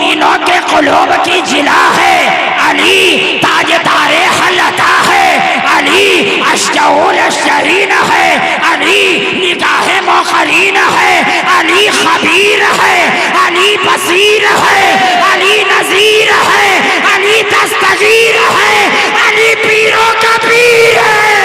मोमिनों के क़ुलूब की जिला है, अली ताजदारे हलता है, अली अश्जउल अश्शरीन है, अली निगाहे मोखरीन है, अली खबीर है, अली बसीर है, अली नजीर है, अली दस्तगीर है, अली पीरों का पीर है।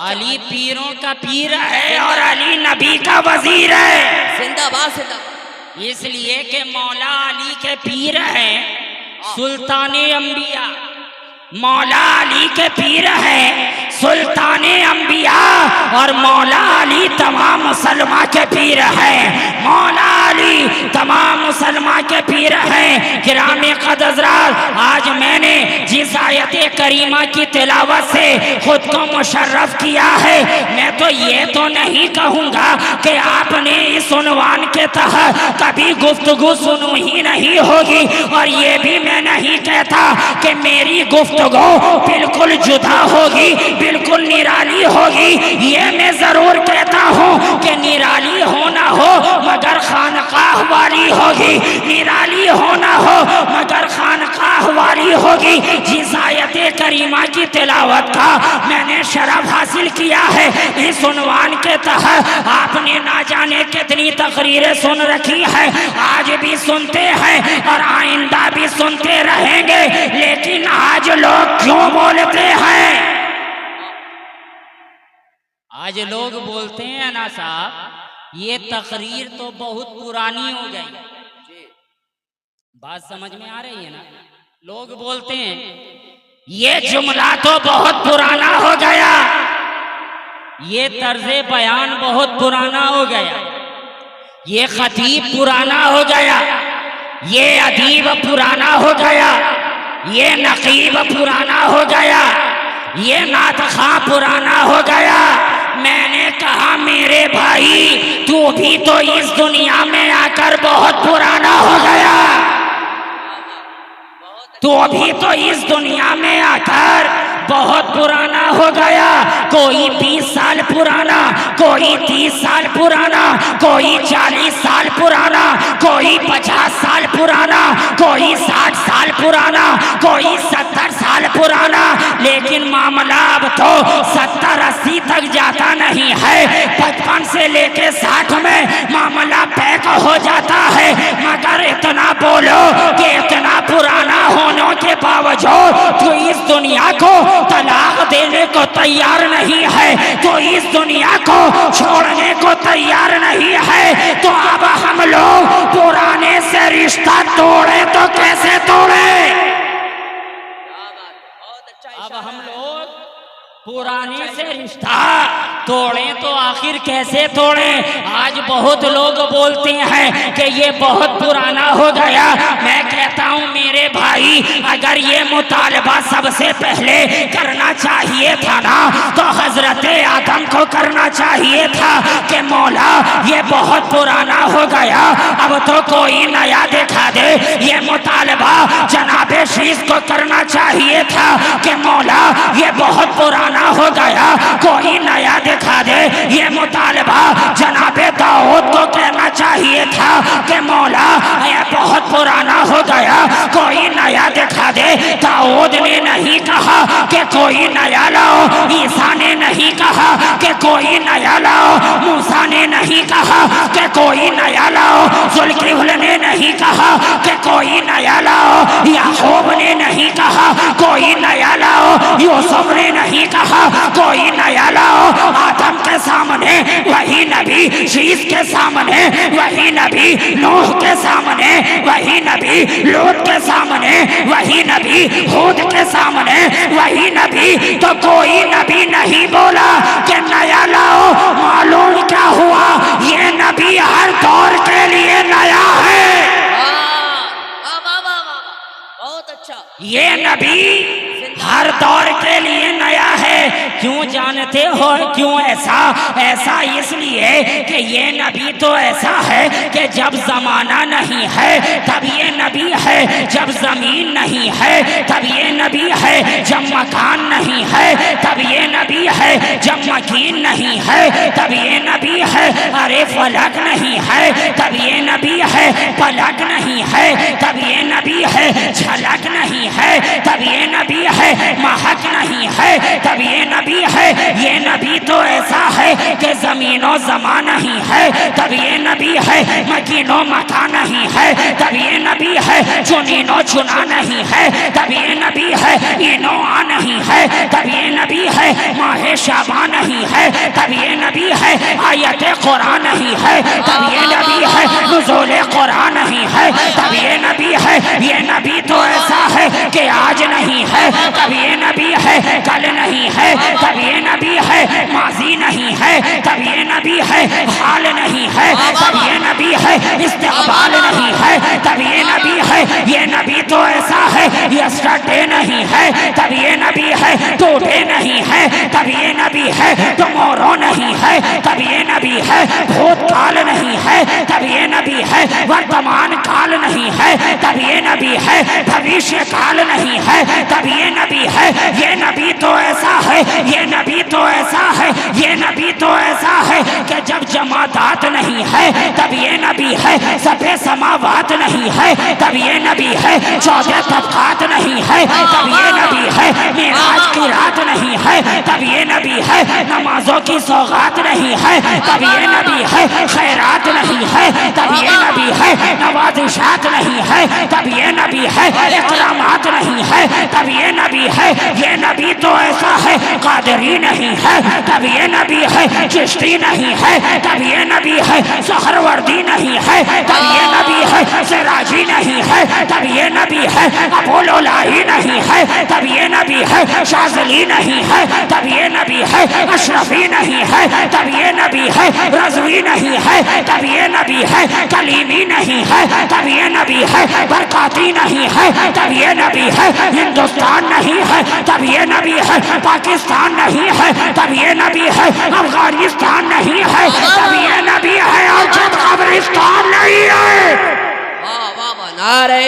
अली पीरों का पीर है और अली नबी का वजीर है। जिंदाबाद जिंदाबाद। इसलिए कि मौला अली के पीर हैं सुल्ताने अंबिया, मौला अली के पीर हैं सुल्ताने अंबिया, और मौला अली तमाम मुसलमान के पीर हैं, मौला अली तमाम मुसलमान के पीर हैं। किरामे क़दरत, आज मैंने जिस आयत करीमा की तिलावत से खुद को मुशर्रफ किया है, मैं तो ये तो नहीं कहूँगा कि आपने इस उन्वान के तहत कभी गुफ्तगू सुनी ही नहीं होगी, और ये भी मैं नहीं कहता कि मेरी गुफ्तगू बिल्कुल जुदा होगी, बिल्कुल निराली होगी। ये मैं जरूर कहता हूँ कि निराली होना हो मगर खानकाह वाली होगी, निराली होना हो मगर खानकाह वाली होगी। जिस आयत करीमा की तिलावत का मैंने शरफ हासिल किया है, इस उन्वान के तहत आपने ना जाने कितनी तकरीरें सुन रखी है, आज भी सुनते हैं और आइंदा भी सुनते रहेंगे, लेकिन आज लोग क्यों बोलते हैं? आज लोग बोलते हैं ना साहब, ये तकरीर तो बहुत पुरानी हो गई। बात समझ में आ रही है ना? लोग बोलते हैं ये जुमला तो बहुत पुराना हो गया, ये तर्ज़े बयान बहुत पुराना हो गया, ये खतीब पुराना हो गया, ये अदीब पुराना हो गया, ये नकीब पुराना हो गया, ये नातख़्वां पुराना हो गया। मैंने कहा मेरे भाई, तू भी तो इस दुनिया में आकर बहुत पुराना हो गया, तू भी तो इस दुनिया में आकर बहुत पुराना हो गया। कोई 20 साल पुराना, कोई 30 साल पुराना, कोई 40 साल पुराना, कोई 50 साल पुराना, कोई 60 साल पुराना, कोई 70 साल पुराना, लेकिन मामला अब तो 70-80 तक जाता नहीं है, 55 से लेके 60 में मामला पैक हो जाता है। मगर इतना बोलो कि इतना पुराना होने के बावजूद तो इस दुनिया को तलाक देने को तैयार नहीं है, तो इस दुनिया को छोड़ने को तैयार नहीं है, तो अब हम लोग पुराने से रिश्ता तोड़े तो कैसे तोड़े? अब हम लोग पुराने से रिश्ता तोड़े तो आखिर कैसे तोड़े? आज बहुत लोग बोलते हैं कि ये बहुत पुराना हो गया। मैं कहता हूँ मेरे भाई, अगर ये मुतालबा सबसे पहले करना चाहिए था ना, तो हजरत आदम को करना चाहिए था कि मौला ये बहुत पुराना हो गया, अब तो कोई नया दिखा दे। ये मुतालबा जनाबे शीश को करना चाहिए था कि मौला ये बहुत पुराना हो गया, कोई नया दिखा दे। ये मुतालबा जनाबे दाऊद को कहना चाहिए था कि मौला ये बहुत पुराना हो गया, कोई नया दिखा दे। दाऊद ने नहीं कहा कि कोई नया लाओ, ईसा ने नहीं कहा कि कोई नया लाओ, मूसा ने नहीं कहा कि कोई नया लाओ, जुल्किफ्ल ने नहीं कहा कि कोई नया लाओ, याकूब ने नहीं कहा कोई नया लाओ, यूसुफ ने नहीं कहा कोई नया लाओ। आदम के सामने वही नबी, शीश के सामने वही नबी, नूह के सामने वही नबी, लूत के सामने वही नबी, हूद के सामने वही नबी, तो कोई नबी नहीं बोला कि नया लाओ। मालूम क्या हुआ? ये नबी हर दौर के लिए नया है। बहुत अच्छा। ये नबी हर दौर के लिए नया है। क्यों जानते हो क्यों ऐसा? ऐसा इसलिए कि ये नबी तो ऐसा है कि जब जमाना नहीं है तब ये नबी है जब जमीन नहीं है, तब ये नबी है जब मकान नहीं है, तब ये नबी है जब मकीन नहीं है, तब ये नबी है अरे फलक नहीं है, तब ये नबी है पलक नहीं है, तब ये नबी है झलक नहीं है, तब ये नबी है महक नहीं है, तब ये नबी है, ये नबी तो ऐसा है कि ज़मीनो ज़मा नहीं है, तब ये नबी है मकीनो मका नहीं है, तब ये नबी है चुनीनो चुना नहीं है, तब ये नबी है इनो आ नहीं है, तब ये नबी है माहे शाबा नहीं है, तब ये नबी है आयत कुरान नहीं है, तब ये नबी है नुज़ूल कुरान नहीं है, तब ये नबी है, ये नबी तो ऐसा है कि आज नहीं है, तब ये नबी है कल नहीं है, तब ये नबी है माजी नहीं है, तब ये नबी है हाल नहीं है, तब ये नबी है इस्तिक़बाल नहीं है, तब ये नबी है, ये नबी तो ऐसा है यस्टरडे नहीं है, तब ये नबी है टुडे नहीं है, तब ये नबी है टुमारो नहीं है, तब ये नबी है भूतकाल नहीं है, तब ये नबी है वर्तमान काल नहीं है, तब ये नबी है भविष्य काल नहीं है, तब ये नबी है, ये नबी तो ऐसा है, ये नबी तो ऐसा है, ये नबी तो ऐसा है कि जब जमादात नहीं है, तब ये नबी है सफे समावात नहीं है, तब ये नबी है 14 तबकात नहीं है, तब ये नबी है मेराज की रात नहीं है, तब ये नबी है नमाजों की सौगात नहीं है, तब ये नबी है खैरात नहीं है, तब ये नबी है नवाजिशात नहीं है, तब ये नबी है इकरामात नहीं है, तब ये नबी है, ये नबी तो ऐसा है कादरी नहीं है, तब ये नबी है चिश्ती नहीं है, तब ये नबी है सहरवर्दी नहीं है, तब ये नबी है सिराजी नहीं है, तब ये नबी है अपोलोलाई नहीं है, तब ये नबी है शाज़ली नहीं है, तब ये नबी है अशरफी नहीं है, तब ये नबी है रज़वी नहीं है, तब ये नबी है कलीमी नहीं है, तब ये नबी है बरकाती नहीं है, तब ये नबी है हिंदुस्तान नहीं है, तब ये नबी है पाकिस्तान नहीं है, तब ये नबी है अफगानिस्तान नहीं है, तब ये नबी है और जब कब्रिस्तान नहीं है। वाह वाह वाह, नारे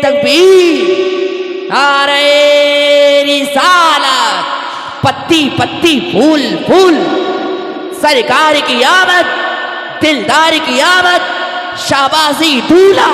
तकबीर, नारे रिसालत, पत्ती पत्ती फूल फूल, सरकार की आमद, दिलदार की आमद, शाबाजी दूल्हा।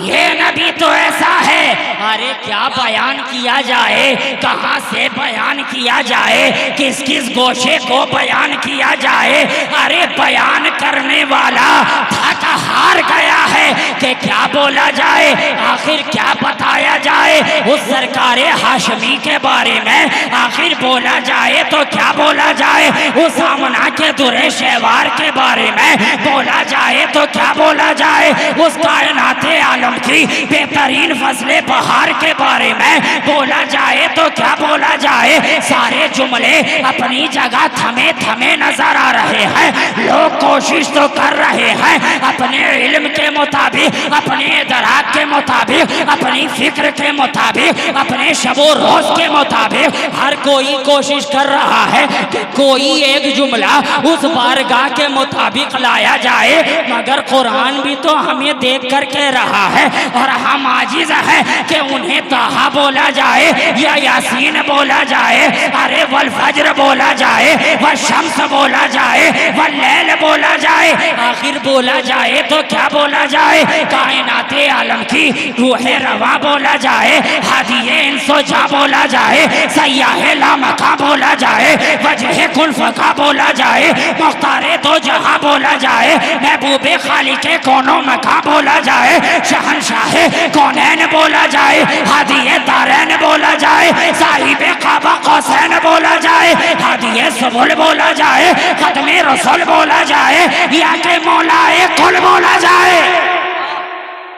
ये नबी तो ऐसा है, अरे क्या बयान किया जाए, कहाँ से बयान किया जाए, किस किस गोशे को बयान किया जाए, अरे बयान करने वाला थक हार गया है कि क्या बोला जाए, आखिर क्या बताया जाए उस सरकारे हाशमी के बारे में, आखिर बोला जाए तो क्या बोला जाए, उस आमना के दुरे शहवार के बारे में बोला जाए तो क्या बोला जाए, उस कायनाते आलम की बेहतरीन फसले बहार के बारे में बोला जाए तो क्या बोला जाए। सारे जुमले अपनी जगह थमे थमे नजर आ रहे हैं, लोग कोशिश तो कर रहे हैं अपने इल्म के मुताबिक, अपने इदराक के मुताबिक, अपनी फिक्र के मुताबिक, अपने शबो रोज के मुताबिक, हर कोई कोशिश कर रहा है कि कोई एक जुमला उस बारगाह के मुताबिक लाया जाए, मगर कुरान भी तो हमें देख कर कह रहा है और हम आजिज है कि उन्हें ताहा बोला जाए या यासीन बोला जाए, अरे वल फज्र बोला जाए, वल शम्स बोला जाए, वल लैल बोला जाए, आखिर बोला जाए तो क्या बोला जाए, कायनाते आलम की रूहे रवा बोला जाए, हादिये इंसो जा बोला जाए, सयाहे लामका बोला जाए, वजह कुल फका बोला जाए, मुख्तारे दो जहां बोला जाए, महबूबे खालिके कोनो मका बोला जाए, शहनशाहे कौनैन बोला जाए, हादिये दारैन बोला जाए, साहिबे काबा कौसैन बोला जाए, हादिये सुबुल बोला जाए, खत्मे रसूल बोला जाए, या के मौलाए कुल बोला जाए,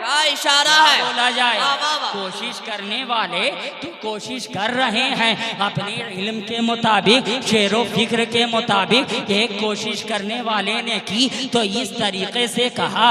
क्या इशारा है, बोला जाए। वाह, वाह, वाह। कोशिश करने वाले तो कोशिश कर रहे हैं अपने इल्म के मुताबिक, शेरो फिक्र के मुताबिक, एक कोशिश करने वाले ने की तो इस तरीके से कहा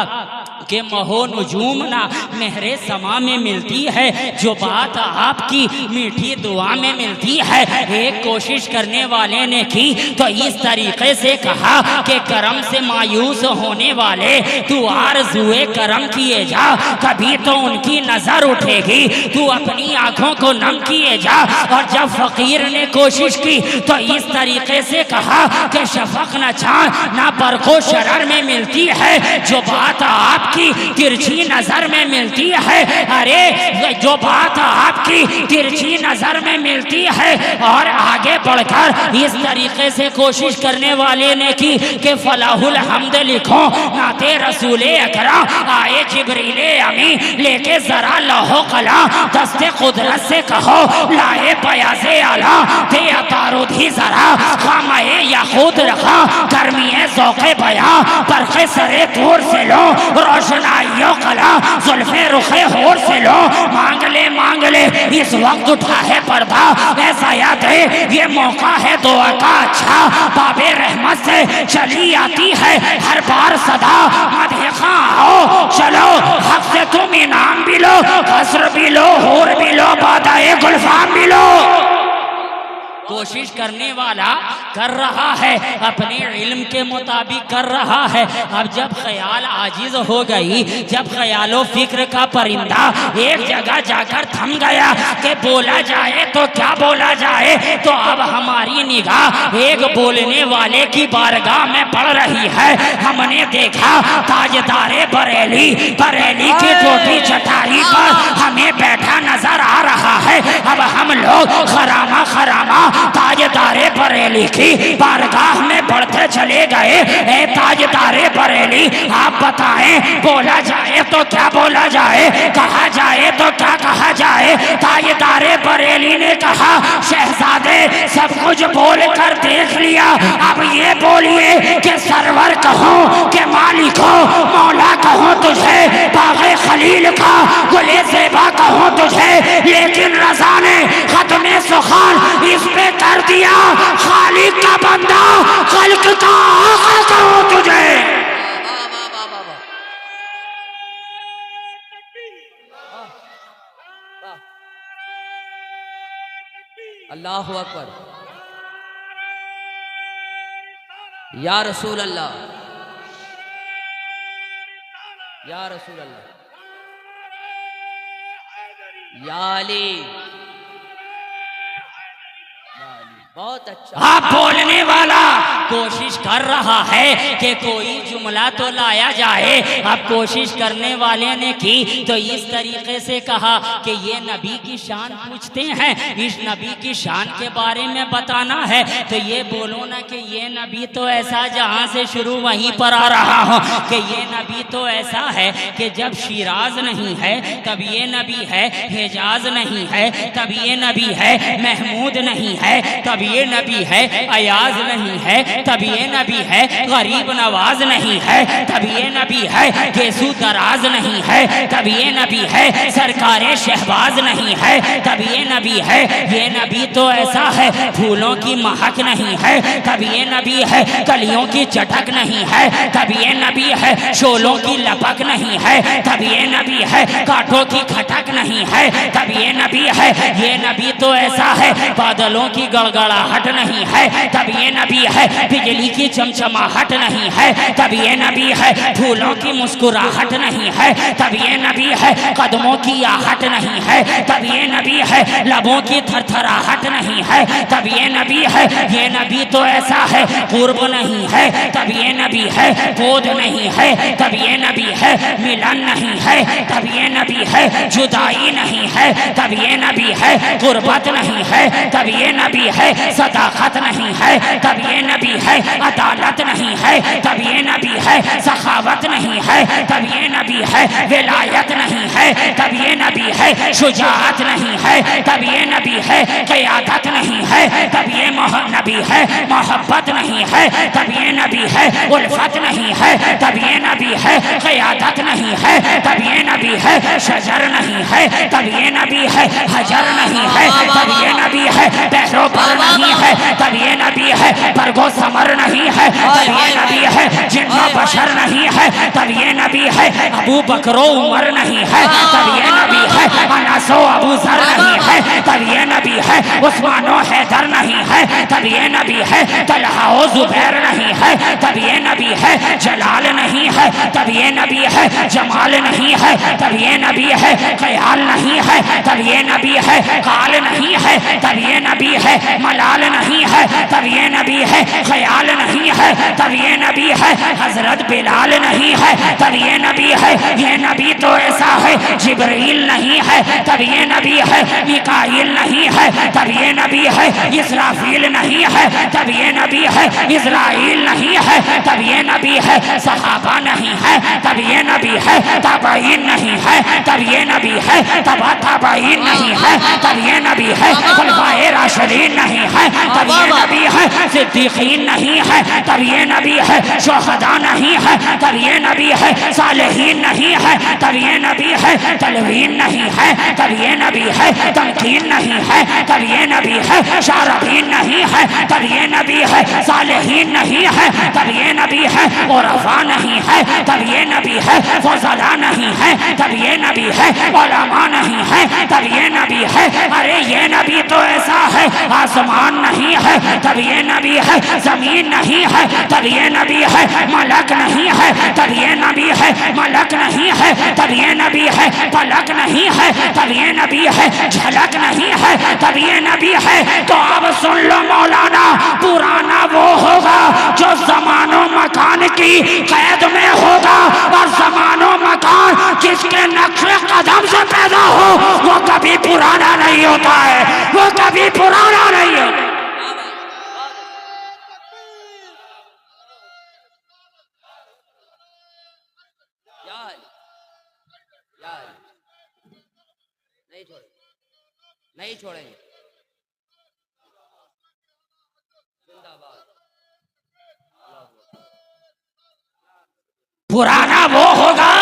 के महो नजूम ना मेहरे समा में मिलती है, जो बात आपकी मीठी दुआ में मिलती है। एक कोशिश करने वाले ने की तो इस तरीके से कहा कि करम से मायूस होने वाले तू आरज़ुए करम किए जा, कभी तो उनकी नजर उठेगी, तू अपनी आंखों को नम किए जा। और जब फकीर ने कोशिश की तो इस तरीके से कहा कि शफक न चांद ना बरखो शरर में मिलती है, जो बात आपकी तिरछी नजर में मिलती है। अरे जो बात आपकी तिरछी नजर में मिलती है। और आगे बढ़कर इस तरीके से कोशिश करने वाले ने की कि फलाहुल हम्द लिखो नाते रसूले अकरम आए जिब्रीले अमी लेके जरा लहो कला दस्ते कुदरत से कहो लाए बयासे आला ते अतारुधी जरा खामे या खुद रखा गर्मिए ज़ौक़े बयां परखे सरे तूर से लो रोशनाइयों कला जुल्फे रुखे होर से लो मांग ले इस वक्त उठा है पर्दा ऐसा याद है ये मौका है दुआ का अच्छा। बाबे रहमत से चली आती है हर बार सदा मदहे खां आओ चलो हक से तुम इनाम भी लो कसर भी लो हूर भी लो बादाए गुलफाम भी लो। कोशिश करने वाला कर रहा है अपने इल्म के मुताबिक कर रहा है। अब जब ख्याल आजिज हो गई, जब ख्यालो फिक्र का परिंदा एक जगह जाकर थम गया कि बोला जाए तो क्या बोला जाए, तो अब हमारी निगाह एक बोलने वाले की बारगाह में पड़ रही है। हमने देखा ताजदारे बरेली की छोटी चटाई पर हमें बैठा नजर आ रहा है। अब हम लोग खरामा ताजदारे बरेली की बारगाह में बढ़ते चले गए। ए ताजदारे बरेली आप बताएं बोला जाए तो क्या बोला जाए, कहा जाए तो क्या कहा जाए। ताजदारे बरेली ने कहा शहजादे सब कुछ बोल कर देख लिया, अब ये बोलिए कि सरवर कहूँ कि मालिक हो मौला कहूँ तुझे, बाग़े खलील का गुले ज़ेबा कहूँ तुझे, लेकिन रज़ा ने खत्मे सुखान इस पे कर दिया खालिक का बंदा खल्क का आका कहूँ तुझे। अल्लाहु अकबर। या रसूल अल्लाह, या रसूल अल्लाह, या अली। बहुत अच्छा। आप बोलने वाला कोशिश कर रहा है कि कोई जुमला तो लाया जाए। अब कोशिश करने वाले ने की तो इस तरीके से कहा कि ये नबी की शान पूछते हैं, इस नबी की शान के बारे में बताना है तो ये बोलो ना कि ये नबी तो ऐसा जहाँ से शुरू वहीं पर आ रहा हो कि ये नबी तो ऐसा है कि जब शिराज नहीं है तब ये नबी है, हिजाज नहीं है तब ये नबी है, महमूद नहीं है तब ये नबी है, अयाज नहीं है तब ये नबी है, गरीब नवाज नहीं है तब ये नबी है, गेसू दराज नहीं है तब ये नबी है, सरकारे शहबाज नहीं है तब ये नबी है। ये नबी तो ऐसा है फूलों की महक नहीं है तब ये नबी है, कलियों की चटक नहीं है तब ये नबी है, शोलों की लपक नहीं है तब ये नबी है, कांटों की खटक नहीं है तब ये नबी है। ये नबी तो ऐसा है बादलों की गड़गड़ाहट नहीं है तब ये नबी है, बिजली की चमचमाहट नहीं है तब ये नबी है, फूलों की मुस्कुराहट नहीं है तब ये नबी है, कदमों की आहट नहीं है तब ये नबी है, लबों की थरथराहट नहीं है तब ये नबी है। ये नबी तो ऐसा है कुर्ब नहीं है तब ये नबी है, बोध नहीं है तब ये नबी है, मिलन नहीं है तब ये नबी है, जुदाई नहीं है तब ये नबी है, गुर्बत नहीं है तब ये नबी है, सदाकत नहीं है तब ये नबी है, अदालत नहीं है तब ये नबी है, सखावत नहीं है तब ये नबी है, विलायत नहीं है तब ये नबी है, शुजाअत नहीं है तब ये नबी है, क़यादत नहीं है तब ये नबी है, मोहब्बत नहीं है तब ये नबी है, उल्फत नहीं है तब ये नबी है, क़यादत नहीं है तब ये नबी है, शजर नहीं है तब ये नबी है, हजर नहीं है तब ये नबी है, पैसों पर नहीं है तब ये नबी है, बरगो समर नहीं है तब ये नबी है, जिन्नो बशर नहीं है तब ये नबी है, अबू बकरो उमर नहीं है तब ये नबी है, अनसो अबू जर नहीं है तब ये नबी है, उस्मानो हैदर नहीं है तब ये नबी है, तलहाओ जुबैर नहीं है तब ये नबी है, जलाल नहीं है तब ये नबी है, जमाल नहीं है तब ये नबी है, ख्याल नहीं है तब ये नबी है, काल नहीं है तब ये नबी है, मलाल नहीं है तब ये नबी है, ख्याल नहीं है तब ये नबी है, हजरत बिलाल नहीं है तब ये नबी है, ये नबी तो ऐसा है, जिब्रील नहीं है तब ये नबी है, मिकाईल नहीं है तब ये नबी है, इसराफील नहीं है तब ये नबी है, इजराइल नहीं है तब ये नबी है, सहाबा नहीं है तब ये नबी है, ताबईन नहीं है तब ये नबी है, तबा ताबईन नहीं है तब ये नबी है, खुलफाए राशिदीन नहीं है तब ये नबी है, सिद्दीकीन नहीं है तब ये नबी है, शुहदा नहीं है तब ये नबी है, सालिहीन नहीं है तब ये नबी है, तलवीन नहीं है तब ये नबी है, तमकीन नहीं है तब ये नबी है, शारबीन नहीं है तब ये नबी है, सालिहीन नहीं है तब ये नबी है, उरफा नहीं है तब ये नबी है, फजला नहीं है तब ये नबी है, उलमा नहीं है तब ये नबी है, अरे ये नबी तो ऐसा है, आसमान नहीं है तब ये नबी है, जमीन नहीं है तब ये नबी है, मलक नहीं है तब ये नबी है, मलक नहीं है तब ये नबी है, पलक नहीं है तब ये नबी है, झलक नहीं है तब ये नबी है। तो अब सुन लो मौलाना, पुराना वो होगा जो जमानो मकान की कैद में होगा, और जमानो मकान जिसके नक्शे कदम से पैदा हो वो कभी पुराना नहीं होता है, वो कभी पुराना नहीं होता। नहीं छोड़ेंगे। जिंदाबाद। पुराना वो होगा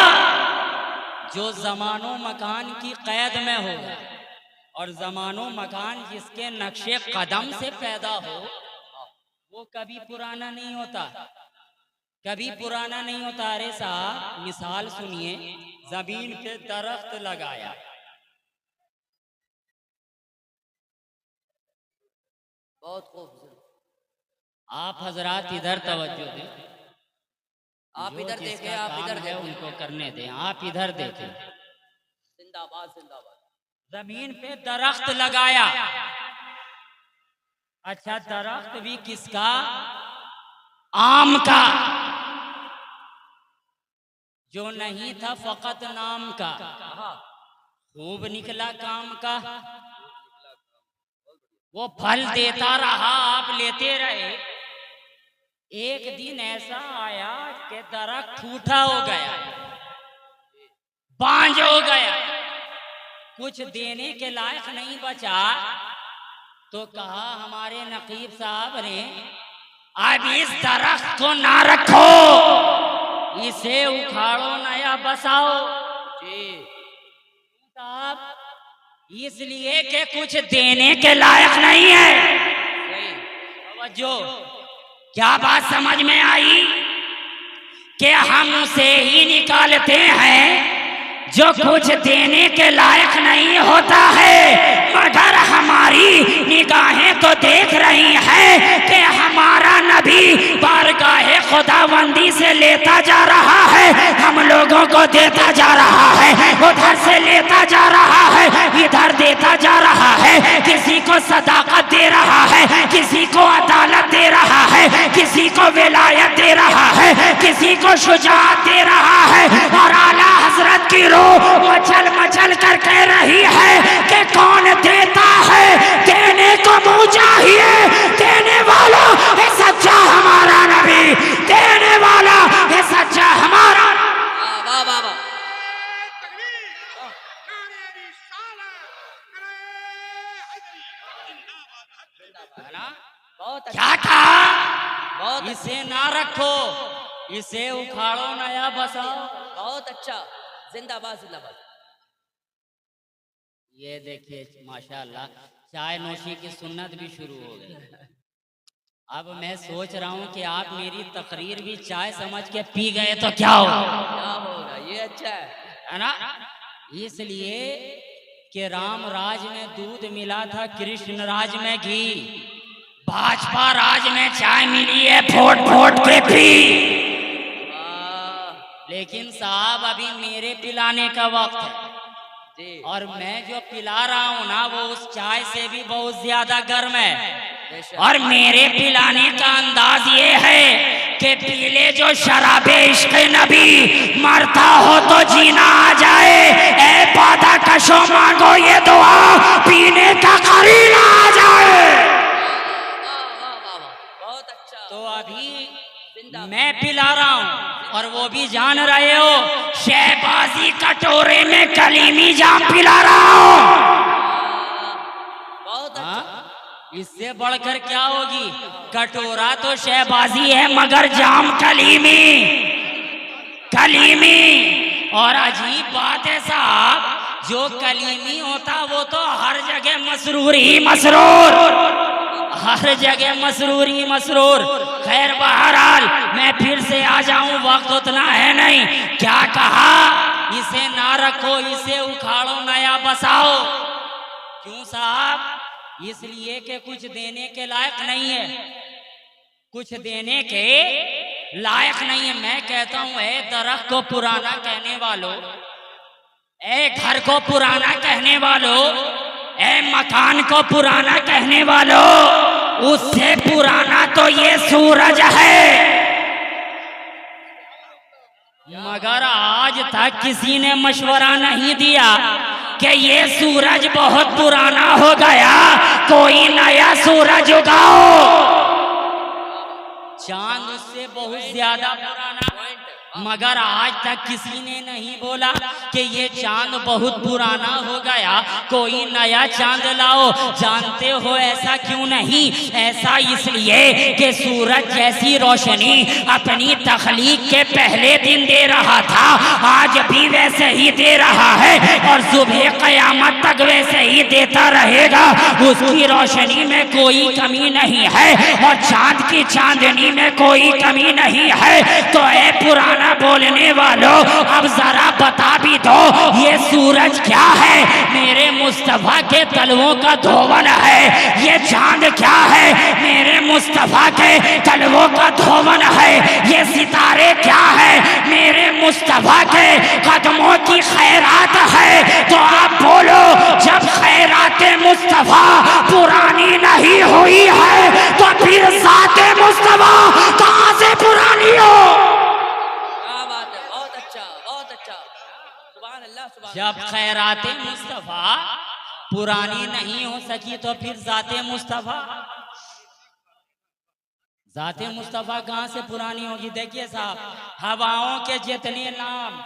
जो जमानो मकान की कैद में होगा, और जमानो मकान जिसके नक्शे कदम से पैदा हो वो कभी पुराना नहीं होता, कभी पुराना नहीं होता। अरे साहब मिसाल सुनिए, जमीन पे दरख्त लगाया, बहुत खूबसूरत। आप हजरात इधर तवज्जो दें, आप इधर देखें, आप इधर देखें, उनको करने दें, आप इधर देखें। जिंदाबाद जिंदाबाद। जमीन पे दरख्त लगाया, अच्छा दरख्त भी किसका? आम का, जो नहीं था फकत नाम का, खूब निकला काम का, वो फल देता रहा, आप लेते रहे। एक दिन ऐसा आया कि दरख्त ठूठा हो गया, बांझ हो गया, कुछ देने के लायक नहीं बचा। तो कहा हमारे नकीब साहब ने, अब इस दरख्त को ना रखो, इसे उखाड़ो, नया बसाओ। जी साहब इसलिए कि कुछ देने के लायक नहीं है। तवज्जो, क्या बात समझ में आई? कि हम उसे ही निकालते हैं जो कुछ देने के लायक नहीं होता है, मगर हमारी निगाहें तो देख रही हैं कि हमारा नबी बारगाहे खुदावंदी से लेता जा रहा है, हम लोगों को देता जा रहा है, उधर से लेता जा रहा है, इधर देता जा रहा है, किसी को सदाकत दे रहा है, किसी को अदालत दे रहा है, किसी को विलायत दे रहा है, किसी को शुजाअत दे रहा है। और आला हजरत की रूह मचल मचल कर कह रही है कि कौन देता है, देने को मुँह चाहिए, देने वाला है सच्चा हमारा नबी, देने वाला है सच्चा हमारा। वाह वाह वाह। बहुत अच्छा, क्या कहा? बहुत इसे ना रखो, इसे उखाड़ो, नया बसाओ। बहुत अच्छा, जिंदाबाद जिंदाबाद। ये देखिए माशाल्लाह, चाय नोशी की सुन्नत भी शुरू हो गई। अब मैं सोच रहा हूँ कि आप मेरी तकरीर भी चाय समझ के पी गए तो क्या होगा, क्या होगा, ये अच्छा है ना। इसलिए कि राम राज में दूध मिला था, कृष्ण राज में घी, भाजपा राज में चाय मिली है फोट फोट के पी। वाह लेकिन साहब अभी मेरे पिलाने का वक्त है, जी। और मैं जो पिला रहा हूँ ना वो उस चाय से भी बहुत ज्यादा गर्म है। बेशक। और मेरे पिलाने का अंदाज ये है कि पीले जो शराबे इश्क़ नबी, मरता हो तो जीना आ जाए, ए पादा कशो मांगो ये दुआ, पीने का करीना आ जाए। वाह वाह वाह वाह, बहुत अच्छा। तो अभी जिंदाबाद। मैं पिला रहा हूँ और वो भी जान रहे हो, शहबाजी कटोरे में कलीमी जाम पिला रहा हूँ। बहुत अच्छा। हाँ? इससे बढ़कर क्या होगी, कटोरा तो शहबाजी है मगर जाम कलीमी, कलीमी। और अजीब बात है साहब, जो कलीमी होता वो तो हर जगह मसरूर ही मसरूर, हर जगह मसरूर ही मसरूर। खैर बहरहाल मैं फिर से आ जाऊं, वक्त उतना है नहीं। क्या कहा, इसे ना रखो, इसे उखाड़ो, नया बसाओ। क्यों साहब, इसलिए कि कुछ देने के लायक नहीं है, कुछ देने के लायक नहीं है। मैं कहता हूं, ए दरख्त को पुराना कहने वालों, ए घर को पुराना कहने वालों, ए मकान को पुराना कहने वालों, उससे पुराना तो ये सूरज है। मगर आज तक किसी ने मशवरा नहीं दिया कि ये सूरज बहुत पुराना हो गया, कोई नया सूरज उगाओ। चांद उससे बहुत ज्यादा पुराना, मगर आज तक किसी ने नहीं बोला कि ये चांद बहुत पुराना हो गया, कोई नया चांद लाओ। जानते हो ऐसा क्यों नहीं? ऐसा इसलिए कि सूरज जैसी रोशनी अपनी तख्लीक के पहले दिन दे रहा था, आज भी वैसे ही दे रहा है और सुबह क़यामत तक वैसे ही देता रहेगा। उसकी रोशनी में कोई कमी नहीं है और चांद की चांदनी में कोई कमी नहीं है। तो ए पुराना बोलने वालों, अब जरा बता भी दो, ये सूरज क्या है? मेरे मुस्तफा के तलवों का धोवन है। ये चांद क्या है? मेरे मुस्तफा के तलवों का धोवन है। ये सितारे क्या है? मेरे मुस्तफा के कदमों की खैरात है। तो आप बोलो, जब खैरात मुस्तफा पुरानी नहीं हुई है तो फिर ज़ाते मुस्तफा कहां से पुरानी हो? क्या बात है, बहुत अच्छा, बहुत अच्छा। सुभान अल्लाह, सुभान जब खैराते मुस्तफा पुरानी नहीं हो सकी तो फिर ज़ाते मुस्तफा, ज़ाते मुस्तफा कहां से पुरानी होगी? देखिए साहब, हवाओं के जितने नाम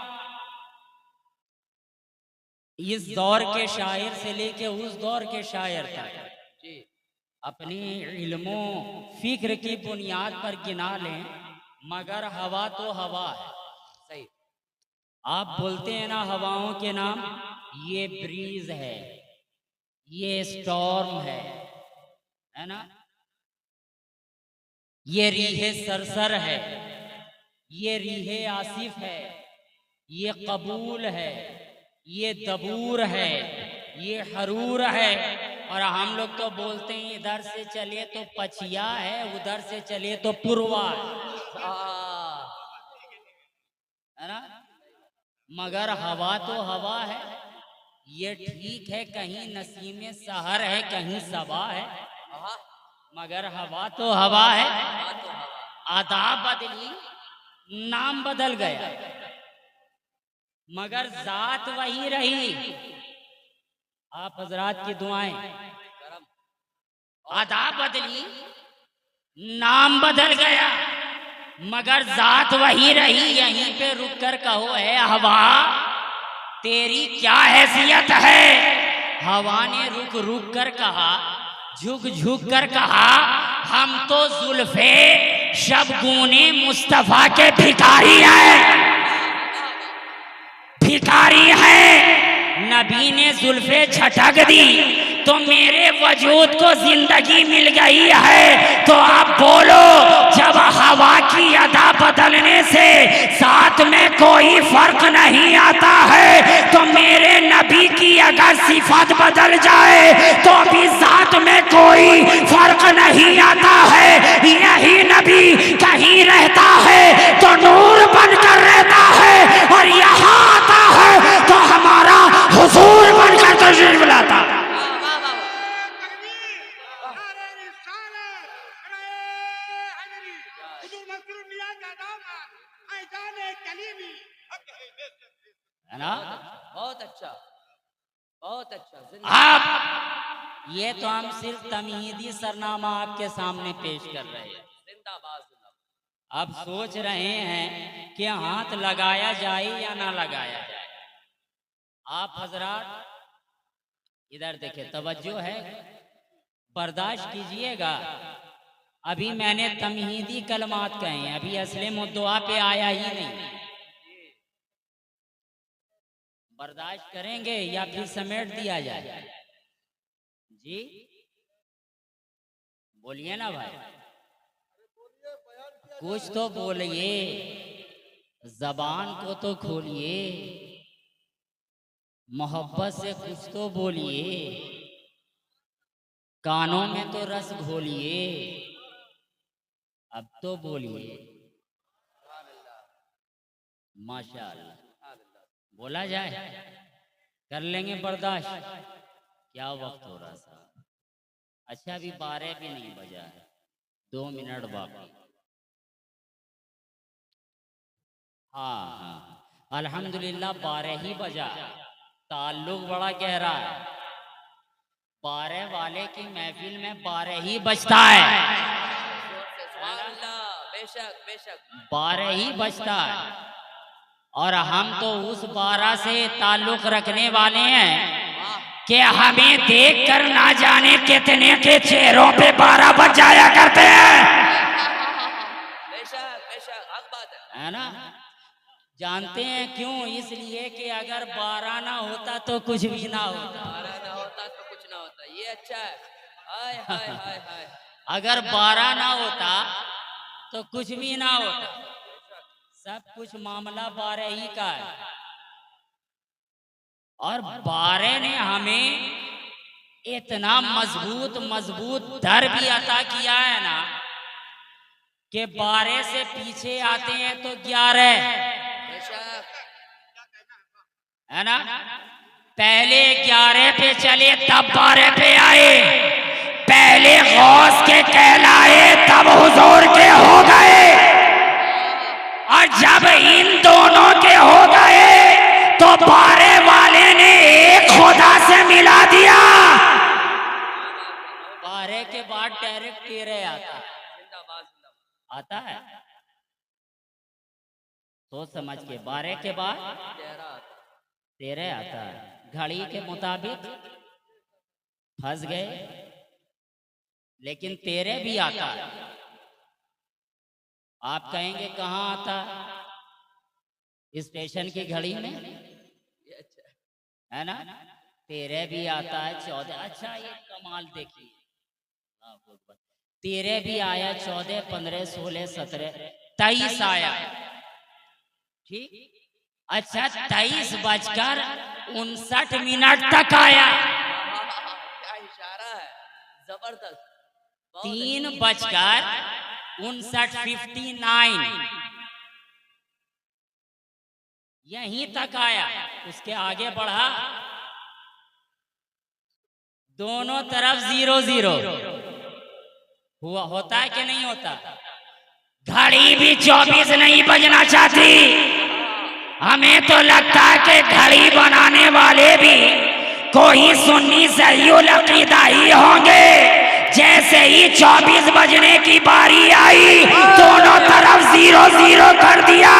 इस दौर के शायर से लेके उस दौर के शायर तक जी। अपने इल्मों फिक्र की बुनियाद पर गिना लें, मगर हवा तो हवा है। सही। आप बोलते हैं ना हवाओं के नाम, ये ब्रीज है, ये स्टॉर्म है ना, ये रीहे सरसर है, ये रीहे आसिफ है, ये कबूल है, ये दबूर है, ये हरूर है। और हम लोग तो बोलते हैं इधर से चले तो पछिया है, उधर से चले तो पुरवा है ना। मगर हवा तो हवा है। ये ठीक है, कहीं नसीमे सहर है, कहीं सबा है, मगर हवा तो हवा है। आदाब बदली, नाम बदल गया, मगर जात वही रही। आप हजरात की दुआएं, आदाब बदली, नाम बदल गया, मगर जात वही रही। यहीं पे रुक कर कहो, है हवा तेरी क्या हैसियत है? हवा ने रुक रुक कर कहा, झुक झुक कर कहा, हम तो जुल्फे शबगूने मुस्तफा के भिखारी हैं, भिखारी हैं। नबी ने जुल्फे झटक दी तो मेरे वजूद को जिंदगी मिल गई है। तो आप बोलो, जब हवा की अदा बदलने से साथ में कोई फर्क नहीं आता है, तो मेरे नबी की अगर सिफत बदल जाए तो भी साथ में कोई फर्क नहीं आता है। यही नबी कहीं रहता है तो नूर बनकर रहता है, और यहाँ आता है तो हमारा हुजूर बनकर तशरीफ लाता। है ना? बहुत अच्छा, बहुत अच्छा। आप ये तो हम सिर्फ तमहीदी सरनामा आपके सामने पेश कर रहे हैं। जिंदाबाद। अब सोच रहे हैं कि हाथ लगाया जाए या ना लगाया जाए। आप हजरात इधर देखिए, तवज्जो है, बर्दाश्त कीजिएगा। अभी मैंने तमहीदी कलमात कहे हैं, अभी असले मुद्दों पे आया ही नहीं। बर्दाश्त करेंगे या फिर समेट दिया जाए? जी बोलिए ना भाई, कुछ तो बोलिए, जबान को तो खोलिए, मोहब्बत से कुछ तो बोलिए, कानों में तो रस घोलिए, अब तो बोलिए। माशाअल्लाह, बोला जाए, कर लेंगे बर्दाश्त। क्या वक्त हो रहा था? अच्छा, अभी 12 भी नहीं बजा है, 2 मिनट बाकी। हाँ, अल्हम्दुलिल्लाह 12 ही बजा। ताल्लुक बड़ा गहरा है। 12 वाले की महफिल में 12 ही बजता है। बेशक बेशक 12 ही बजता है, और हम तो उस 12 से ताल्लुक रखने वाले हैं कि हमें देखकर ना जाने कितने के चेहरों पे 12 बज जाया करते हैं। बेशक बेशक, हक बात है ना? जानते हैं क्यों? इसलिए कि अगर 12 ना होता तो कुछ भी ना होता। 12 ना होता तो कुछ ना होता। ये अच्छा है। हाय हाय हाय हाय। अगर 12 ना होता तो कुछ भी ना होता। सब कुछ मामला 12 ही का है, और 12 ने हमें इतना मजबूत दर भी अता किया है ना, कि 12 से पीछे आते हैं तो 11, है ना? पहले 11 पे चले तब 12 पे आए, पहले गौस के कहलाए तब हुजूर के हो गए, और जब इन दोनों के हो गए तो 12 वाले ने एक खुदा से मिला दिया। 12 के बाद डायरेक्ट 13 आता है। सोच समझ के, 12 के बाद 13 आता है। घड़ी के मुताबिक फंस गए, लेकिन 13 भी आता है। आप कहेंगे कहाँ आता है? स्टेशन की घड़ी में, है ना? 13 भी आता है, 14। अच्छा, ये कमाल देखिए, 13 भी आया, 14, 15, 16, 17, 23 आया। ठीक, अच्छा, 23:59 तक आया। क्या इशारा है, जबरदस्त। 3:59 यहीं तक आया। उसके आगे बढ़ा, दोनों तरफ 0-0 हुआ। होता है कि नहीं होता? घड़ी भी 24 नहीं बजना चाहती। हमें तो लगता है कि घड़ी बनाने वाले भी कोई सुन्नी सहीउल अकीदा ही होंगे। जैसे ही 24 बजने की बारी आई, दोनों तरफ 0-0 कर दिया,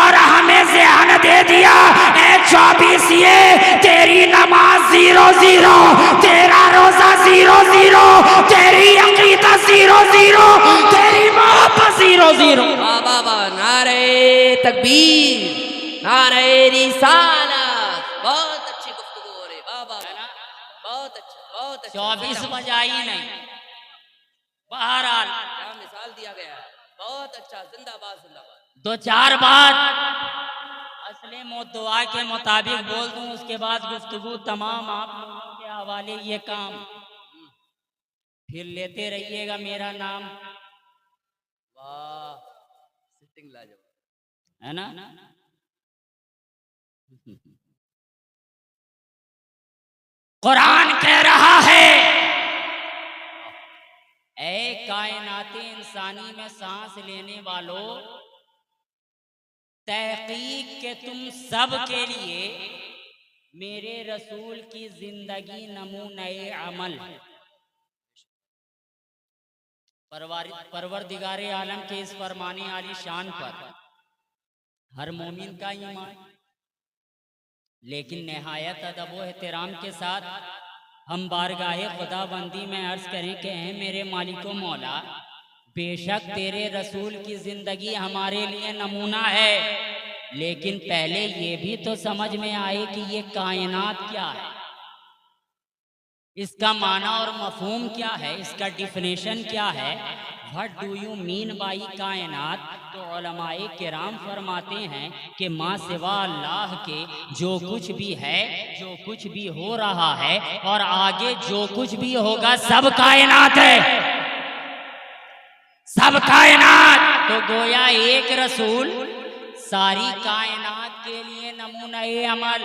और हमें ज़हन दे दिया, ए 24 ये तेरी नमाज 0-0, तेरा रोजा 0-0, तेरी अकीदा 0-0, तेरी मोहब्बत 0-0। वाह वाह वाह, नारे तकबीर, नारे रिसालत। बहुत अच्छी गुफ्तगू हो रही। वाह वाह। बहुत अच्छा, बहुत अच्छा। 24 बजाई नहीं। बहरहाल क्या मिसाल दिया गया है, बहुत अच्छा, जिंदाबाद जिंदाबाद। 2-4 बात असले मुद्दवा के मुताबिक बोल दूं, उसके बाद गुफ्तगू तमाम आप लोगों के हवाले ये काम फिर लेते रहिएगा मेरा नाम, वाह, सिटिंग लाजवाब है ना। कुरान कह रहा है, ऐ कायनाते इंसानी में सांस लेने वालों, तहकीक के तुम सब के लिए मेरे रसूल की जिंदगी नमूने अमल। परवरदिगारे आलम के इस फरमाने आली शान पर हर मोमिन का ईमान, लेकिन नहायत अदब व एहतराम के साथ हम बारगाहे खुदाबंदी में अर्ज करें कि हैं मेरे मालिको मौला, बेशक तेरे रसूल की जिंदगी हमारे लिए नमूना है, लेकिन पहले ये भी तो समझ में आए कि ये कायनात क्या है, इसका माना और मफहूम क्या है, इसका डिफिनेशन क्या है। What do you mean by कायनात? तो उलमाए किराम फरमाते हैं कि माँ सिवा अल्लाह के जो कुछ भी है, जो कुछ भी हो रहा है और आगे जो कुछ भी होगा, सब कायनात है, सब कायनात। तो गोया एक रसूल सारी कायनात के लिए नमूना अमल।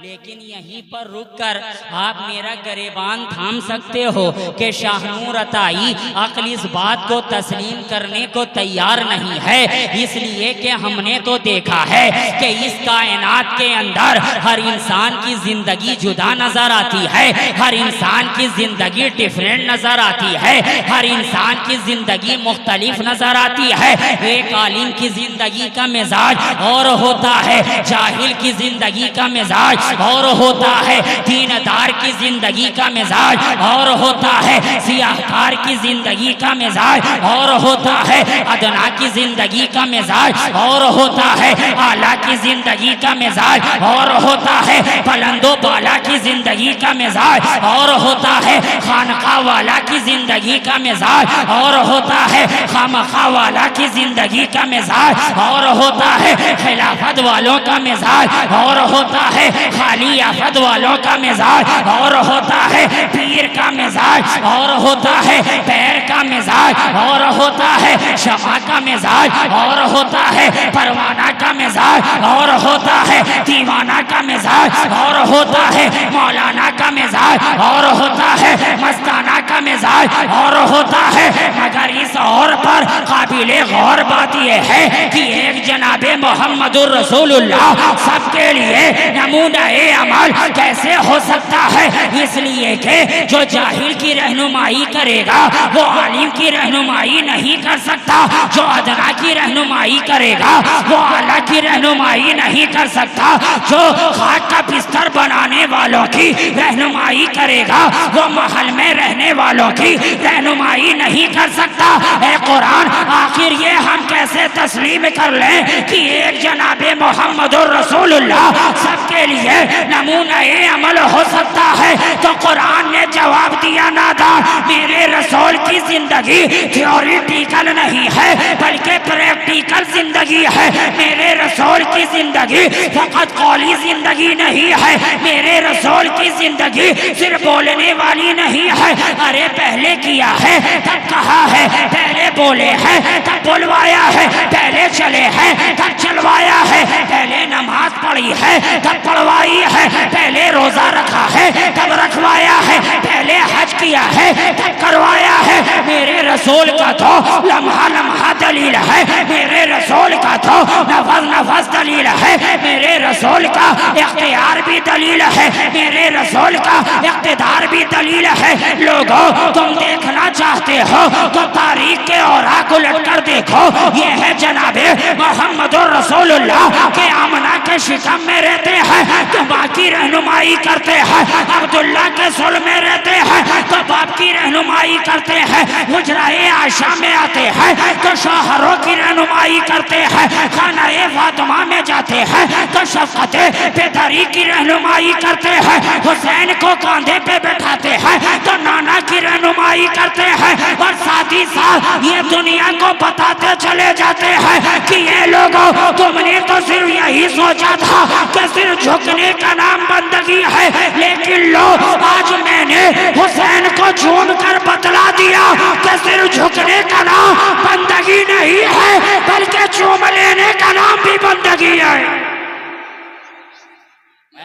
लेकिन यहीं पर रुककर आप मेरा गरेबान थाम सकते हो कि शाहनूर अताई अक्ल इस बात को तस्लीम करने को तैयार नहीं है, इसलिए कि हमने तो देखा है कि इस कायनात के अंदर हर इंसान की जिंदगी जुदा नजर आती है, हर इंसान की जिंदगी डिफरेंट नजर आती है, हर इंसान की जिंदगी मुख्तलिफ नजर आती है। एक आलिम की जिंदगी का मिजाज और होता है, जाहिल की जिंदगी का मिजाज और होता है, दीनदार की जिंदगी का मिजाज और होता है, सियाहकार की जिंदगी का मिजाज और होता है, अदना की जिंदगी का मिजाज और होता है, आला की जिंदगी का मिजाज और होता है, बुलंदो बाला की जिंदगी का मिजाज और होता है, खानका वाला की जिंदगी का मिजाज और होता है, खामखा वाला की जिंदगी का मिजाज और होता है, खिलाफत वालों का मिजाज और होता है, खाली आफत वालों का मिजाज और होता है, पीर का मिजाज और होता है, पैर का मिजाज और होता है, शमा का मिजाज और होता है, परवाना का मिजाज और होता है, दीवाना का मिजाज और होता है, मौलाना का मिजाज और होता है, मस्ताना का मिजाज और होता है। मगर इस और पर काबिले गौर बात यह है कि एक जनाबे मोहम्मदुर रसूलुल्लाह सबके लिए नमूना अमल कैसे हो सकता है? इसलिए कि जो जाहिल की रहनुमाई करेगा वो आलिम की रहनुमाई नहीं कर सकता, जो अदना की रहनुमाई करेगा वो आला की रहनुमाई नहीं कर सकता, जो खाक का बिस्तर बनाने वालों की रहनुमाई करेगा वो महल में रहने वालों की रहनुमाई नहीं कर सकता। ए कुरान, आखिर ये हम कैसे तस्लीम कर लें कि एक जनाबे मोहम्मदुर रसूलुल्लाह सबके लिए नमूना अमल हो सकता है? तो कुरान ने जवाब दिया, नादान, मेरे रसूल की जिंदगी थ्योरिटिकल नहीं है बल्कि प्रैक्टिकल जिंदगी है। मेरे रसूल की जिंदगी फकत कौली जिंदगी नहीं है, मेरे रसूल की जिंदगी सिर्फ बोलने वाली नहीं है। अरे पहले किया है तब कहा है, पहले बोले हैं तब बुलवाया है, पहले चले हैं तब चलवाया है, पहले नमाज पढ़ी है तब पढ़वाई है, पहले रोजा रखा है तब रखवाया है, पहले हज किया है तब करवाया है। मेरे रसूल का तो लम्हा लम्हा दलील है, मेरे रसूल का तो नफस नफस दलील है, मेरे रसूल का इख्तियार भी दलील है, मेरे रसूल का इख्तिदार भी दलील है। लोगों, तुम देखना चाहते हो तो तारीख के औराक उलट कर देखो, ये है जनाबे मोहम्मदुर रसूलुल्लाह के आमना के शिकम में रहते हैं, तो बाकी की रहनुमाई करते हैं, अब्दुल्ला के सुल में रहते हैं तो बाप की रहनुमाई करते हैं, हुजराए आशा में आते हैं तो शौहरों की रहनुमाई करते हैं, खानाए फातिमा में जाते हैं तो शफकते बेदारी की रहनुमाई करते हैं, हुसैन को कांधे पे बैठाते हैं तो नाना की रहनुमाई करते हैं, और साथ ही साथ ये दुनिया को बताते चले जाते हैं कि ये लोगों तुमने तो सिर्फ यही सोचा था कि सिर्फ झुकने का नाम बंदगी है, लेकिन लो आज मैंने हुसैन को चूम कर बतला दिया कि सिर्फ झुकने का नाम बंदगी नहीं है बल्कि चूम लेने का नाम भी बंदगी है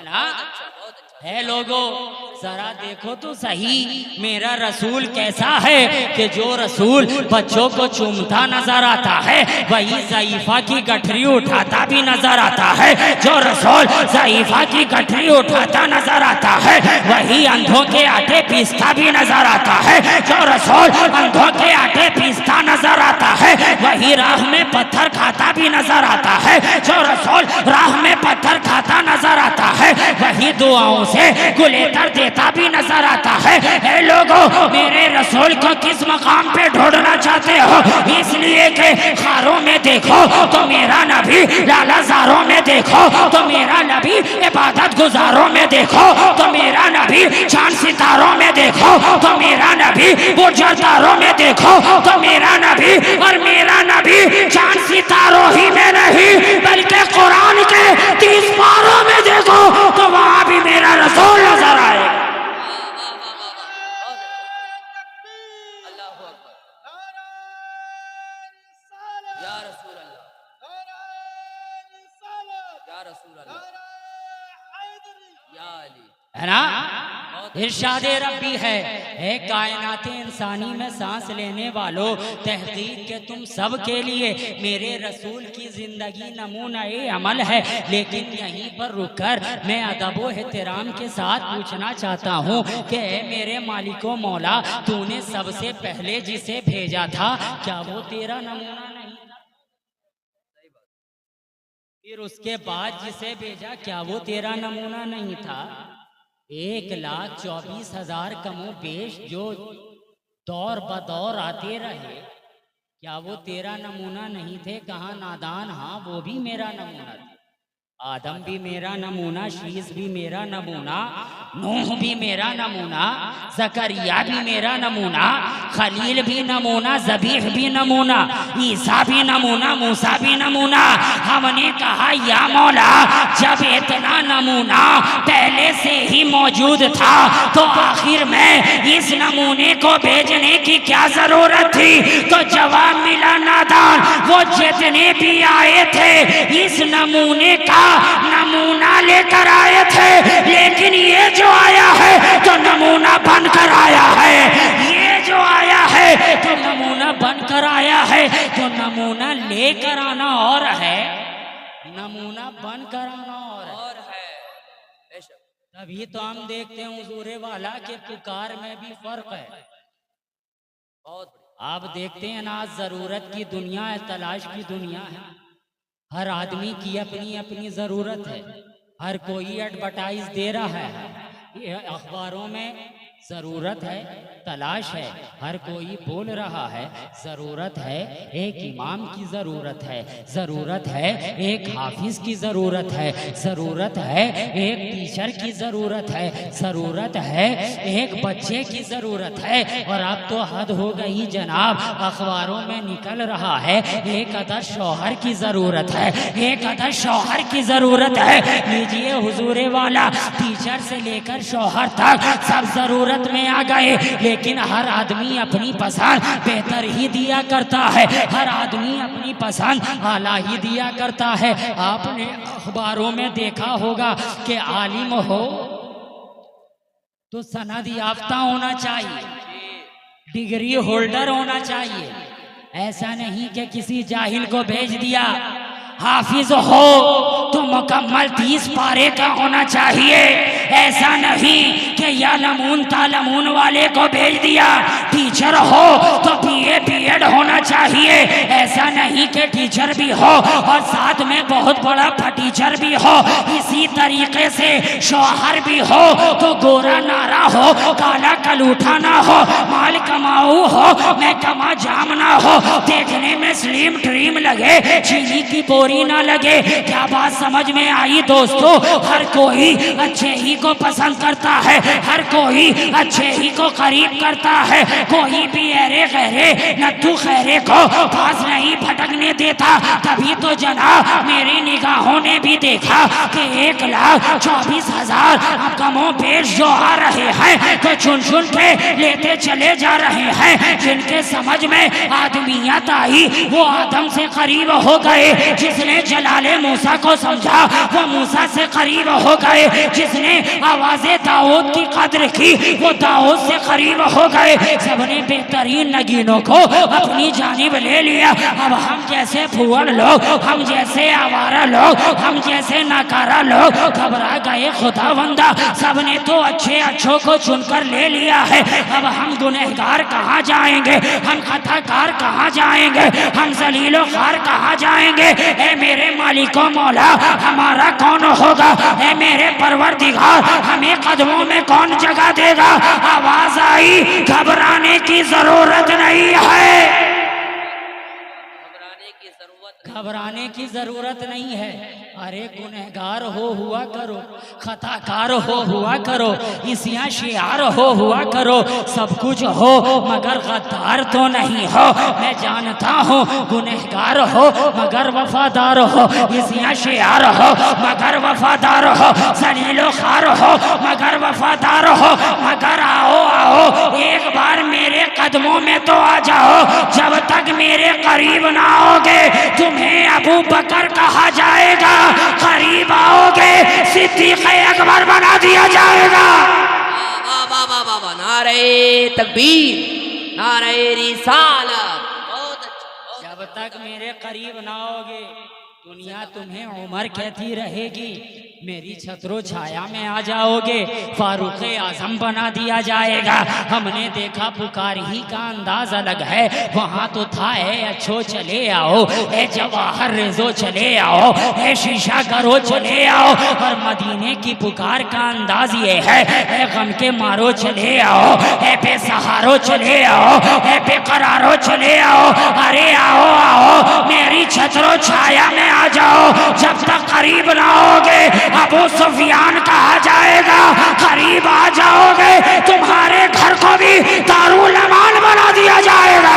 ना? है लोगों, जरा देखो तो सही मेरा रसूल कैसा है कि जो रसूल बच्चों को चूमता नजर आता है वही ज़ईफा की गठरी उठाता भी नजर आता है, जो रसूल ज़ईफा की गठरी उठाता नजर आता है वही अंधों के आटे पीसता भी नजर आता है, जो रसूल अंधों के आटे पीसता नजर आता है वही राह में पत्थर खाता भी नजर आता है, जो रसूल राह में पत्थर खाता नजर आता है वही दुआओं से गुलेतर देता भी नजर आता है। ए लोगों, मेरे रसूल को किस मकाम पे ढूंढना चाहते हो? इसलिए कि खारों में देखो तो मेरा नबी, लालाजारों में देखो तो मेरा नबी, इबादत गुजारों में देखो तो मेरा नबी, चांद सितारों में देखो तो मेरा नबी, गुजरदारों में देखो तो मेरा नबी, और मेरा नबी चांद सितारों ही में नहीं बल्कि कुरान के 30 पारों में देखो तो वहां भी मेरा रसूल नजर आएगा। अल्लाहू अकबर, या रसूल अल्लाह, या रसूल अल्लाह, या अली, है ना? इरशाद रब्बी है, ए कायनात इंसानी में सांस लेने वालों, तहकीक के तुम सब के लिए मेरे रसूल की जिंदगी नमूना अमल है। लेकिन यहीं पर रुककर मैं अदब व एहतराम के साथ पूछना चाहता हूँ कि मेरे मालिको मौला, तूने सबसे पहले जिसे भेजा था क्या वो तेरा नमूना नहीं था? फिर उसके बाद जिसे भेजा क्या वो तेरा नमूना नहीं था? 1,24,000 कमो बेश जो दौर बदौर आते रहे, क्या वो तेरा नमूना नहीं थे? कहाँ नादान, हाँ वो भी मेरा नमूना था। आदम भी मेरा नमूना, शीस भी मेरा नमूना, नूह भी मेरा नमूना, ज़करिया भी मेरा नमूना, खलील भी नमूना, ज़बीह भी नमूना, ईसा भी नमूना, मूसा भी नमूना। हमने कहा या मौला, जब इतना नमूना पहले से ही मौजूद था तो आखिर में इस नमूने को भेजने की क्या जरूरत थी? तो जवाब मिला नादान, वो जितने भी आए थे इस नमूने का नमूना लेकर आए थे, लेकिन ये जो आया है तो नमूना बनकर आया है, ये जो आया है तो नमूना बनकर आया है। तो नमूना लेकर आना और है, नमूना बनकर आना और है। बेशक, तभी तो हम देखते हैं हुजूरे वाला के पुकार में भी फर्क है। बहुत आप देखते हैं ना, जरूरत की दुनिया है, तलाश की दुनिया है। हर आदमी की अपनी अपनी जरूरत है, हर कोई एडवर्टाइज दे रहा है, ये अखबारों में जरूरत है, तलाश है, हर कोई बोल रहा है जरूरत है, एक इमाम की जरूरत है, जरूरत है एक हाफिज की जरूरत है, जरूरत है एक टीचर की जरूरत है, जरूरत है एक बच्चे की जरूरत है। और अब तो हद हो गई जनाब, अखबारों में निकल रहा है एक अदर शौहर की जरूरत है, एक अदर शौहर की जरूरत है। लीजिए हुजूरे वाला, टीचर से लेकर शौहर तक सब जरूरत में आ गए, लेकिन हर आदमी अपनी पसंद बेहतर ही दिया करता है, हर आदमी अपनी पसंद आला ही दिया करता है। आपने अखबारों में देखा होगा कि आलिम हो तो सनद याफ्ता होना चाहिए, डिग्री होल्डर होना चाहिए, ऐसा नहीं कि किसी जाहिल को भेज दिया। हाफिज हो तो मुकम्मल 30 पारे का होना चाहिए, ऐसा नहीं कि यालमून तालमून वाले को भेज दिया। टीचर हो तो बीए बीएड होना चाहिए, ऐसा नहीं कि टीचर भी हो और साथ में बहुत बड़ा फटीचर भी हो। इसी तरीके से शौहर भी हो तो गोरा नारा हो, काला कलूठा ना हो, माल कमाऊ हो, मैं कमा जाम ना हो, देखने में स्लिम ड्रीम लगे, चीनी की बोरी ना लगे। क्या बात समझ में आई दोस्तों? हर कोई अच्छे ही को पसंद करता है, हर कोई अच्छे ही को करीब करता है, कोई भी अरे गहरे नत्थु खैरे को पास नहीं भटकने देता। तभी तो जना मेरी निगाहों ने भी देखा कि 1,24,000 कमों पेश जो आ रहे हैं तो चुन चुन के लेते चले जा रहे हैं। जिनके समझ में आदमियत आई वो आदम से करीब हो गए, जिसने जलाले मूसा को समझा वो मूसा से करीब हो गए, जिसने आवाज़े दाऊद की कद्र की वो दाऊद से करीब हो गए। सबने बेहतरीन नगीनों को अपनी जानिब ले लिया। अब हम जैसे फुअर लोग, हम जैसे आवारा लोग, हम जैसे नाकारा लोग घबरा गए खुदावंदा। सबने तो अच्छे अच्छों को चुनकर ले लिया है। अब हम गुनहगार कहाँ जाएंगे, हम खताकार कहाँ जाएंगे, हम जलीलो खार कहाँ जाएंगे? ए मेरे मालिको मौला हमारा कौन होगा? ए मेरे परवरदिगार हमें कदमों में कौन जगह देगा? आवाज आई, घबराने की जरूरत नहीं है, घबराने की जरूरत नहीं है। अरे गुनहगार हो हुआ करो, खताकार हो हुआ करो, इसिया शियार हो हुआ करो, सब कुछ हो मगर गद्दार तो नहीं हो। मैं जानता हूँ गुनहगार हो मगर वफादार हो, इसिया शियार हो मगर वफादार हो, जलीलो खार हो मगर वफादार हो। मगर आओ आओ एक बार मेरे कदमों में तो आ जाओ। जब तक मेरे करीब ना आओगे तुम्हें अबू बकर कहा जाएगा, करीब आओगे सिद्दीक़ अकबर बना दिया जाएगा। नारे तकबीर, नारे रिसालत। बहुत अच्छा। जब तक मेरे करीब ना आओगे दुनिया तुम्हें उम्र कहती रहेगी, मेरी छत्रो छाया में आ जाओगे, फारूक आजम बना दिया जाएगा। हमने देखा पुकार ही का अंदाज अलग है, वहाँ तो था है अच्छो चले आओ, ए जवाहर रेजो चले आओ, ए शीशा करो चले आओ। और मदीने की पुकार का अंदाज ये है, ए गम के मारो चले आओ, ए बेसहारो चले आओ, ए बेकरारो चले आओ। अरे आओ आओ मेरी छत्रो छाया में आ जाओ। जब तक करीब ना आओगे अबू सुफियान कहा जाएगा, करीब आ जाओगे तुम्हारे घर को भी दारुल अमान बना दिया जाएगा।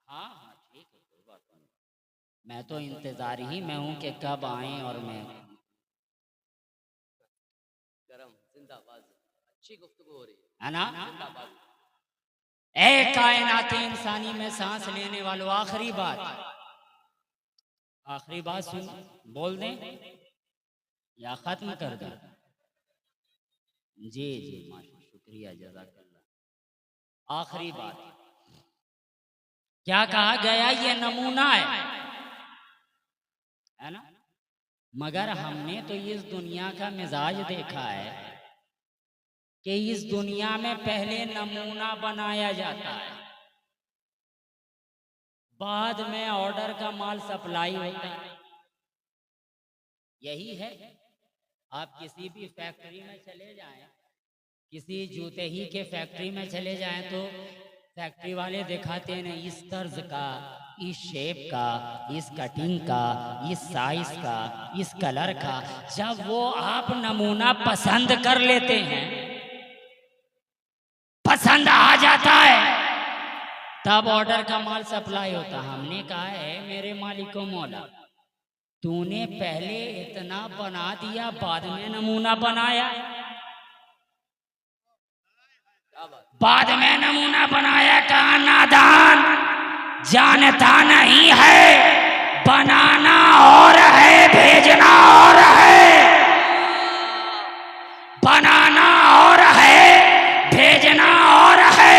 हाँ ठीक है, कोई बात नहीं। मैं तो इंतजार ही में हूं कि कब आए और मैं गरम जिंदाबाद। अच्छी गुफ्तगू हो रही है ना। ए कायनात इंसानी में सांस लेने वालों, आखिरी बात सुन, बोल दें या खत्म कर दें? जी जी माशा, शुक्रिया, जज़ाकल्लाह। आखिरी बात क्या कहा गया? ये नमूना है ना। मगर हमने तो इस दुनिया का मिजाज देखा है कि इस दुनिया में पहले नमूना बनाया जाता है, बाद में ऑर्डर का माल सप्लाई होता है। यही है। आप किसी भी फैक्ट्री में चले जाएं, किसी जूते ही के फैक्ट्री में चले जाएं तो फैक्ट्री वाले दिखाते हैं इस तर्ज का, इस शेप का, इस कटिंग का, इस साइज का, इस कलर का। जब वो आप नमूना पसंद कर लेते हैं, पसंद आ जाता है, तब ऑर्डर का माल सप्लाई होता। हमने कहा है मेरे मालिको मौला, तूने पहले इतना बना दिया, बाद में नमूना बनाया, बाद में नमूना बनाया। कहा नादान, जानता नहीं है बनाना और है भेजना और है, बनाना और है भेजना और है।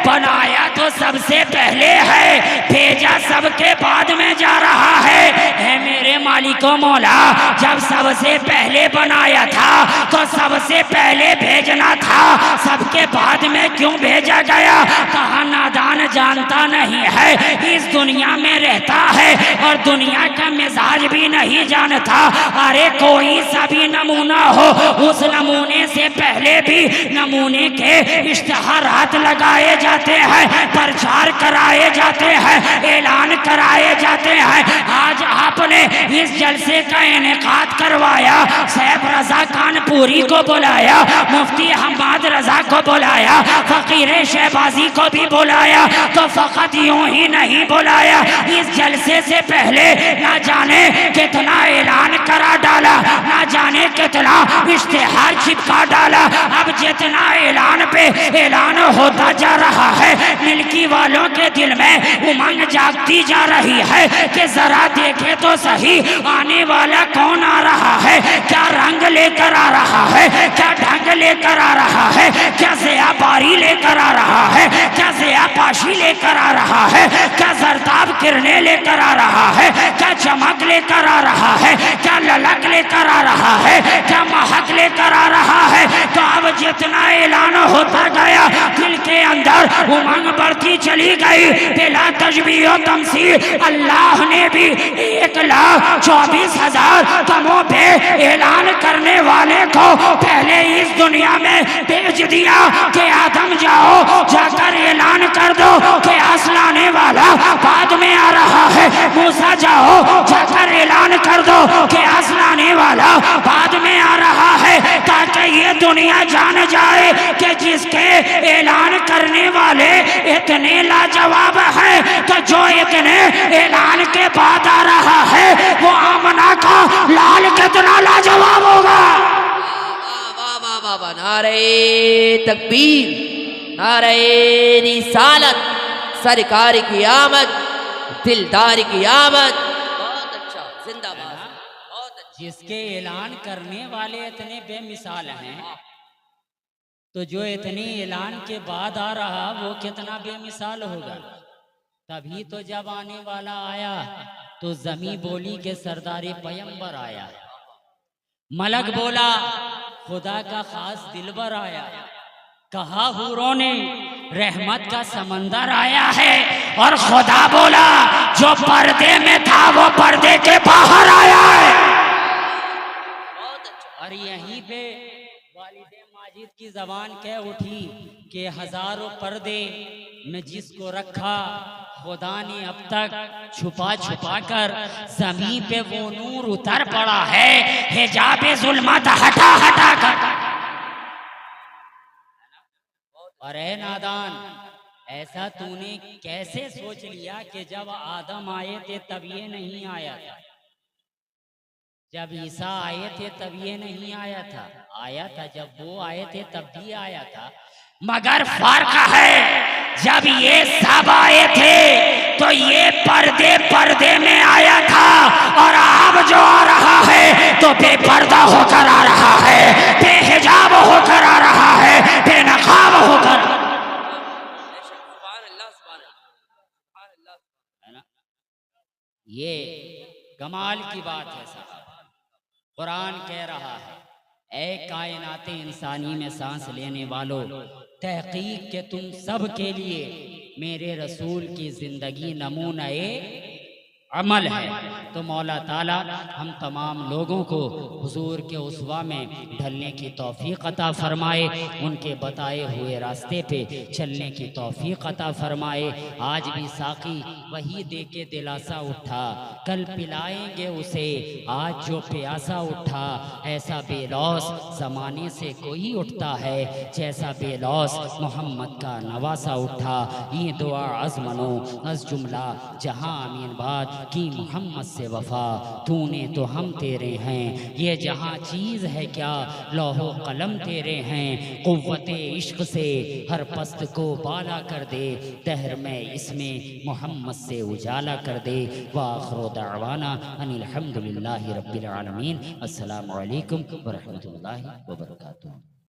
बनाया तो सबसे पहले है, भेजा सबके बाद में जा रहा है। मेरे मालिक मौला जब सबसे पहले बनाया था तो सबसे पहले भेजना था, सबके बाद में क्यों भेजा गया? कहा नादान जानता नहीं है, इस दुनिया में रहता है और दुनिया का मिजाज भी नहीं जानता। अरे कोई सा भी नमूना हो, उस नमूने से पहले भी नमूने के इश्तिहारात लगाए जाते हैं, प्रचार कराए जाते हैं, ऐलान कराए जाते हैं। आज आपने इस जलसे का इनेकाद करवाया, सैफ रजा कानपुरी को बुलाया, मुफ्ती हम्माद रजा को बुलाया, फकीर शहबाजी को भी बुलाया, तो फकत यूं ही नहीं बुलाया, इस जलसे से पहले ना जाने कितना ऐलान करा डाला, ना जाने कितना इश्तिहार चिपका डाला। अब जितना ऐलान पे ऐलान होता जा रहा है, मिल्की वालों के दिल में उमंग जागती जा रही है कि जरा देखे तो सही आने वाला कौन आ रहा है, क्या रंग लेकर आ रहा है, क्या ढंग लेकर आ रहा है, क्या ज़ियाबारी लेकर आ रहा है, क्या ज़ियापाशी लेकर आ रहा है, क्या ज़रताब किरणें लेकर आ रहा है, क्या चमक लेकर आ रहा है, क्या ललक लेकर आ रहा है, क्या महक लेकर आ रहा है। तो अब जितना ऐलान होता गया, दिल के अंदर उमंग बढ़ती चली गई, बिला तजबीह तमसील अल्लाह ने भी 1,24,000 तमों पे ऐलान करने वाले को पहले इस दुनिया में भेज दिया कि आदम जाओ जाकर ऐलान कर दो कि आसलाने वाला बाद में आ रहा है, मूसा जाओ जाकर ऐलान कर दो कि आसलाने वाला बाद में आ रहा है, ताकि ये दुनिया जान जाए कि जिसके ऐलान करने वाले इतने लाजवाब हैं, तो जो इतने ऐलान के बाद आ रहा है वो आमना का लाल कितना लाजवाब होगा। वाह वाह वाह वाह, नारे तकबीर, नारे रिसालत, सरकार की आमद, दिलदार की आमद। बहुत अच्छा, जिंदाबाद, बहुत अच्छा। जिसके ऐलान करने वाले इतने बेमिसाल हैं, तो जो इतने ऐलान के बाद आ रहा वो कितना बेमिसाल होगा। तभी तो जब आने वाला आया तो जमी बोली के सरदारे पैगंबर आया, मलक बोला खुदा का खास दिलबर आया, कहा हूरों ने रहमत का समंदर आया है, और खुदा बोला जो पर्दे में था वो पर्दे के बाहर आया है। और यहीं पे वालिदे माजिद की जबान कह उठी कि हजारों पर्दे में जिसको रखा खुदा ने अब तक छुपा छुपा कर जमीन पे वो नूर उतर पड़ा है, हिजाबे जुल्मत हटा हटा कर। और ए नादान, ऐसा तूने कैसे सोच लिया कि जब आदम आए थे तब ये नहीं आया था, जब ईसा आए थे तब ये नहीं आया था? आया था, जब वो आए थे तब भी आया था, मगर फर्क है जब ये सब आए थे तो ये पर्दे पर्दे में आया था, और अब जो आ रहा है तो बेपर्दा होकर आ रहा है, बेहिजाब होकर आ रहा है, बेनकाब होकर। ये कमाल की बात है साहब। कुरान कह रहा है, ए कायनाते इंसानी में सांस लेने वालों, तहकीक के तुम सब के लिए मेरे रसूल की जिंदगी नमूना-ए अमल है। तो मौला ताला हम तमाम लोगों को हुजूर के उसवा में ढलने की तौफीक अता फरमाए, उनके बताए हुए रास्ते पे चलने की तौफीक अता फरमाए। आज भी साकी वही दे के दिलासा उठा, कल पिलाएंगे उसे आज जो प्यासा उठा। ऐसा बेलौस ज़माने से कोई उठता है, जैसा बेलौस मोहम्मद का नवासा उठा। ये दुआ अज़मनो अज़ जुमला जहाँ अमीन बात की मोहम्मद से वफा, तूने तो हम तेरे हैं, ये जहाँ चीज़ है क्या लौहो कलम तेरे हैं। कुव्वते इश्क से हर पस्त को बाला कर दे, दहर में इसमें मोहम्मद से उजाला कर दे। वाखिरु दावाना अनिल हम्दुलिल्लाहि रब्बिल आलमीन। अस्सलामु अलैकुम व रहमतुल्लाहि व बरकातुहू।